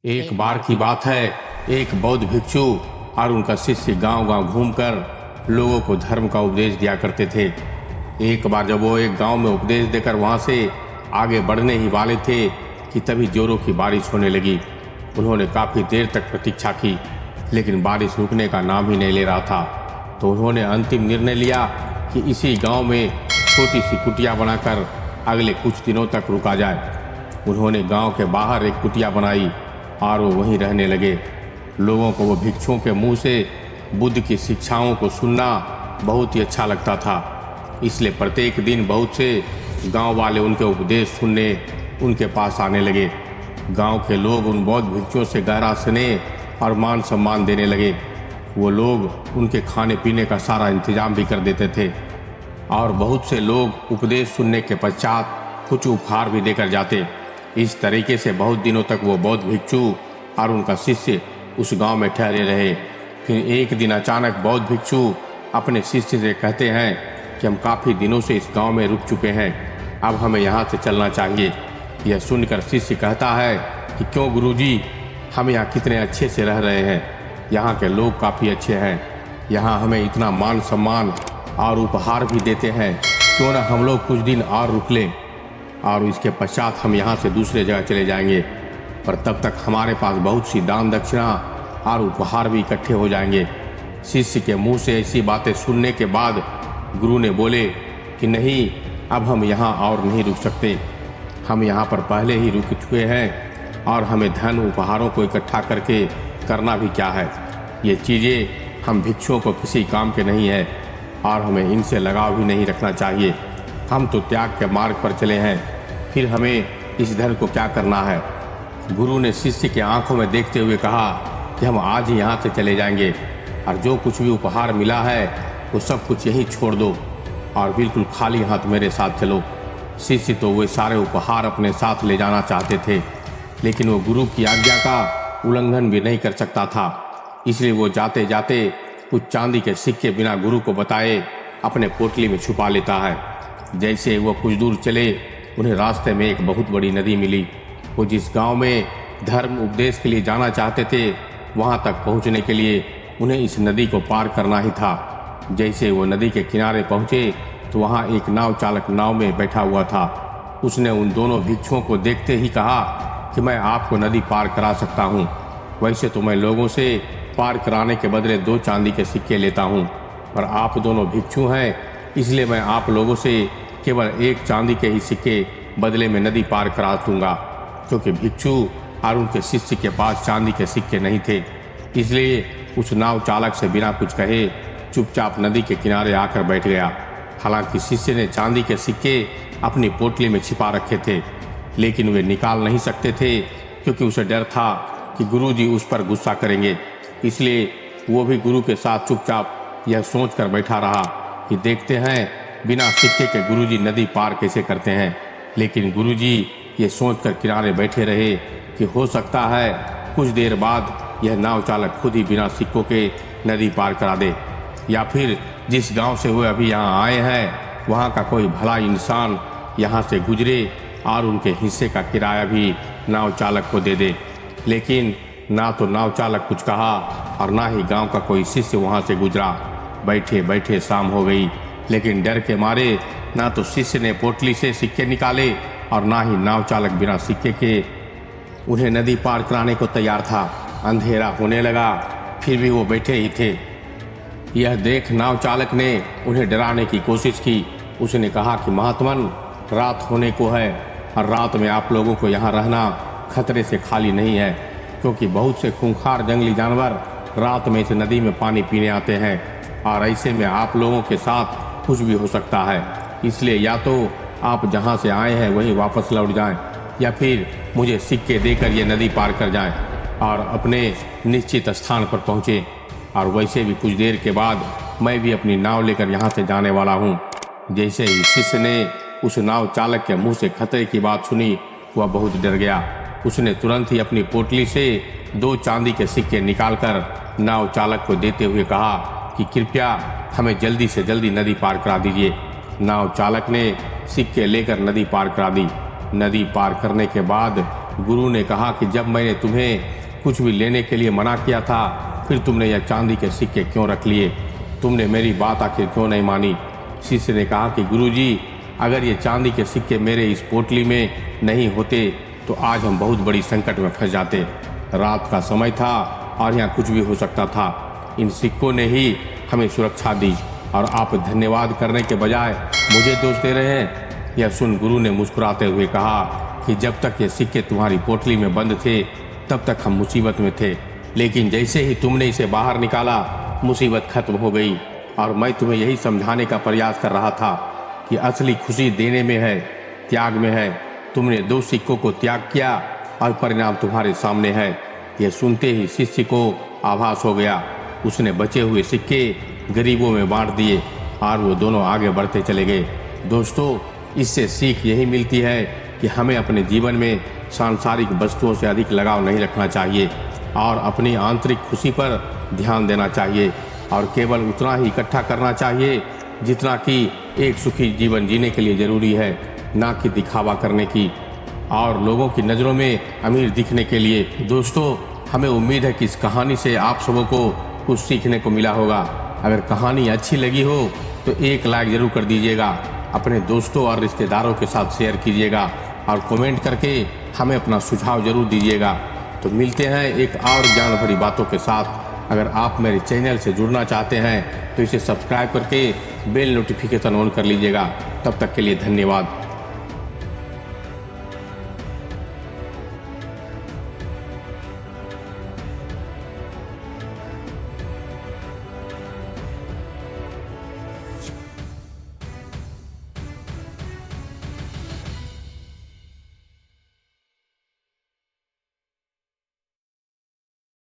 एक बार की बात है, एक बौद्ध भिक्षु और उनका शिष्य गांव-गांव घूमकर लोगों को धर्म का उपदेश दिया करते थे। एक बार जब वो एक गांव में उपदेश देकर वहां से आगे बढ़ने ही वाले थे कि तभी जोरों की बारिश होने लगी। उन्होंने काफ़ी देर तक प्रतीक्षा की, लेकिन बारिश रुकने का नाम ही नहीं ले रहा था। तो उन्होंने अंतिम निर्णय लिया कि इसी गांव में छोटी सी कुटिया बनाकर अगले कुछ दिनों तक रुका जाए। उन्होंने गांव के बाहर एक कुटिया बनाई और वो वहीं रहने लगे। लोगों को वो भिक्षुओं के मुंह से बुद्ध की शिक्षाओं को सुनना बहुत ही अच्छा लगता था। इसलिए प्रत्येक दिन बहुत से गांव वाले उनके उपदेश सुनने उनके पास आने लगे। गांव के लोग उन बौद्ध भिक्षुओं से गहरा स्नेह और मान सम्मान देने लगे। वो लोग उनके खाने पीने का सारा इंतजाम भी कर देते थे और बहुत से लोग उपदेश सुनने के पश्चात कुछ उपहार भी देकर जाते। इस तरीके से बहुत दिनों तक वो बौद्ध भिक्षु और उनका शिष्य उस गांव में ठहरे रहे। फिर एक दिन अचानक बौद्ध भिक्षु अपने शिष्य से कहते हैं कि हम काफ़ी दिनों से इस गांव में रुक चुके हैं, अब हमें यहाँ से चलना चाहिए। यह सुनकर शिष्य कहता है कि क्यों गुरुजी, हम यहाँ कितने अच्छे से रह रहे हैं, यहाँ के लोग काफ़ी अच्छे हैं, यहाँ हमें इतना मान सम्मान और उपहार भी देते हैं, क्यों ना हम लोग कुछ दिन और रुक लें और इसके पश्चात हम यहाँ से दूसरे जगह चले जाएंगे। पर तब तक हमारे पास बहुत सी दान दक्षिणा और उपहार भी इकट्ठे हो जाएंगे। शिष्य के मुंह से ऐसी बातें सुनने के बाद गुरु ने बोले कि नहीं, अब हम यहाँ और नहीं रुक सकते, हम यहाँ पर पहले ही रुक चुके हैं और हमें धन उपहारों को इकट्ठा करके करना भी क्या है। ये चीज़ें हम भिक्षुओं को किसी काम के नहीं है और हमें इनसे लगाव भी नहीं रखना चाहिए। हम तो त्याग के मार्ग पर चले हैं, फिर हमें इस धन को क्या करना है। गुरु ने शिष्य के आंखों में देखते हुए कहा कि हम आज ही यहाँ से चले जाएंगे और जो कुछ भी उपहार मिला है वो सब कुछ यहीं छोड़ दो और बिल्कुल खाली हाथ मेरे साथ चलो। शिष्य तो वे सारे उपहार अपने साथ ले जाना चाहते थे, लेकिन वो गुरु की आज्ञा का उल्लंघन भी नहीं कर सकता था। इसलिए वो जाते जाते कुछ चांदी के सिक्के बिना गुरु को बताए अपने पोटली में छुपा लेता है। जैसे वो कुछ दूर चले, उन्हें रास्ते में एक बहुत बड़ी नदी मिली। वो जिस गांव में धर्म उपदेश के लिए जाना चाहते थे, वहां तक पहुंचने के लिए उन्हें इस नदी को पार करना ही था। जैसे वो नदी के किनारे पहुंचे तो वहां एक नाव चालक नाव में बैठा हुआ था। उसने उन दोनों भिक्षुओं को देखते ही कहा कि मैं आपको नदी पार करा सकता हूँ। वैसे तो मैं लोगों से पार कराने के बदले 2 चांदी के सिक्के लेता हूँ, पर आप दोनों भिक्षु हैं, इसलिए मैं आप लोगों से केवल 1 चांदी के ही सिक्के बदले में नदी पार करा दूंगा। क्योंकि भिक्षु और उनके शिष्य के पास चांदी के सिक्के नहीं थे, इसलिए उस नाव चालक से बिना कुछ कहे चुपचाप नदी के किनारे आकर बैठ गया। हालांकि शिष्य ने चांदी के सिक्के अपनी पोटली में छिपा रखे थे, लेकिन वे निकाल नहीं सकते थे क्योंकि उसे डर था कि गुरुजी उस पर गुस्सा करेंगे। इसलिए वो भी गुरु के साथ चुपचाप यह सोचकर बैठा रहा कि देखते हैं बिना सिक्के के गुरुजी नदी पार कैसे करते हैं। लेकिन गुरुजी ये सोचकर किनारे बैठे रहे कि हो सकता है कुछ देर बाद यह नाव चालक खुद ही बिना सिक्कों के नदी पार करा दे, या फिर जिस गांव से वो अभी यहाँ आए हैं वहाँ का कोई भला इंसान यहाँ से गुजरे और उनके हिस्से का किराया भी नाव चालक को दे दे। लेकिन ना तो नाव चालक कुछ कहा और ना ही गांव का कोई शिष्य वहाँ से गुजरा। बैठे बैठे शाम हो गई, लेकिन डर के मारे ना तो शिष्य ने पोटली से सिक्के निकाले और ना ही नाव चालक बिना सिक्के के उन्हें नदी पार कराने को तैयार था। अंधेरा होने लगा, फिर भी वो बैठे ही थे। यह देख नाव चालक ने उन्हें डराने की कोशिश की। उसने कहा कि महात्मन, रात होने को है और रात में आप लोगों को यहाँ रहना खतरे से खाली नहीं है, क्योंकि बहुत से खूंखार जंगली जानवर रात में इस नदी में पानी पीने आते हैं और ऐसे में आप लोगों के साथ कुछ भी हो सकता है। इसलिए या तो आप जहाँ से आए हैं वहीं वापस लौट जाएं, या फिर मुझे सिक्के देकर ये नदी पार कर जाएं और अपने निश्चित स्थान पर पहुँचें। और वैसे भी कुछ देर के बाद मैं भी अपनी नाव लेकर यहाँ से जाने वाला हूँ। जैसे ही शिष्य ने उस नाव चालक के मुँह से खतरे की बात सुनी, वह बहुत डर गया। उसने तुरंत ही अपनी पोटली से 2 चांदी के सिक्के निकालकर नाव चालक को देते हुए कहा कि कृपया हमें जल्दी से जल्दी नदी पार करा दीजिए। नाव चालक ने सिक्के लेकर नदी पार करा दी। नदी पार करने के बाद गुरु ने कहा कि जब मैंने तुम्हें कुछ भी लेने के लिए मना किया था, फिर तुमने यह चांदी के सिक्के क्यों रख लिए? तुमने मेरी बात आखिर क्यों नहीं मानी? शिष्य ने कहा कि गुरुजी, अगर ये चांदी के सिक्के मेरे इस पोटली में नहीं होते तो आज हम बहुत बड़ी संकट में फंस जाते। रात का समय था और यहाँ कुछ भी हो सकता था। इन सिक्कों ने ही हमें सुरक्षा दी और आप धन्यवाद करने के बजाय मुझे दोष दे रहे हैं। यह सुन गुरु ने मुस्कुराते हुए कहा कि जब तक ये सिक्के तुम्हारी पोटली में बंद थे तब तक हम मुसीबत में थे, लेकिन जैसे ही तुमने इसे बाहर निकाला मुसीबत खत्म हो गई। और मैं तुम्हें यही समझाने का प्रयास कर रहा था कि असली खुशी देने में है, त्याग में है। तुमने 2 सिक्कों को त्याग किया और परिणाम तुम्हारे सामने है। यह सुनते ही शिष्य को आभास हो गया। उसने बचे हुए सिक्के गरीबों में बांट दिए और वो दोनों आगे बढ़ते चले गए। दोस्तों, इससे सीख यही मिलती है कि हमें अपने जीवन में सांसारिक वस्तुओं से अधिक लगाव नहीं रखना चाहिए और अपनी आंतरिक खुशी पर ध्यान देना चाहिए और केवल उतना ही इकट्ठा करना चाहिए जितना कि एक सुखी जीवन जीने के लिए ज़रूरी है, ना कि दिखावा करने की और लोगों की नज़रों में अमीर दिखने के लिए। दोस्तों, हमें उम्मीद है कि इस कहानी से आप सबों को कुछ सीखने को मिला होगा। अगर कहानी अच्छी लगी हो तो एक लाइक ज़रूर कर दीजिएगा, अपने दोस्तों और रिश्तेदारों के साथ शेयर कीजिएगा और कमेंट करके हमें अपना सुझाव ज़रूर दीजिएगा। तो मिलते हैं एक और ज्ञान भरी बातों के साथ। अगर आप मेरे चैनल से जुड़ना चाहते हैं तो इसे सब्सक्राइब करके बेल नोटिफिकेशन ऑन कर लीजिएगा। तब तक के लिए धन्यवाद।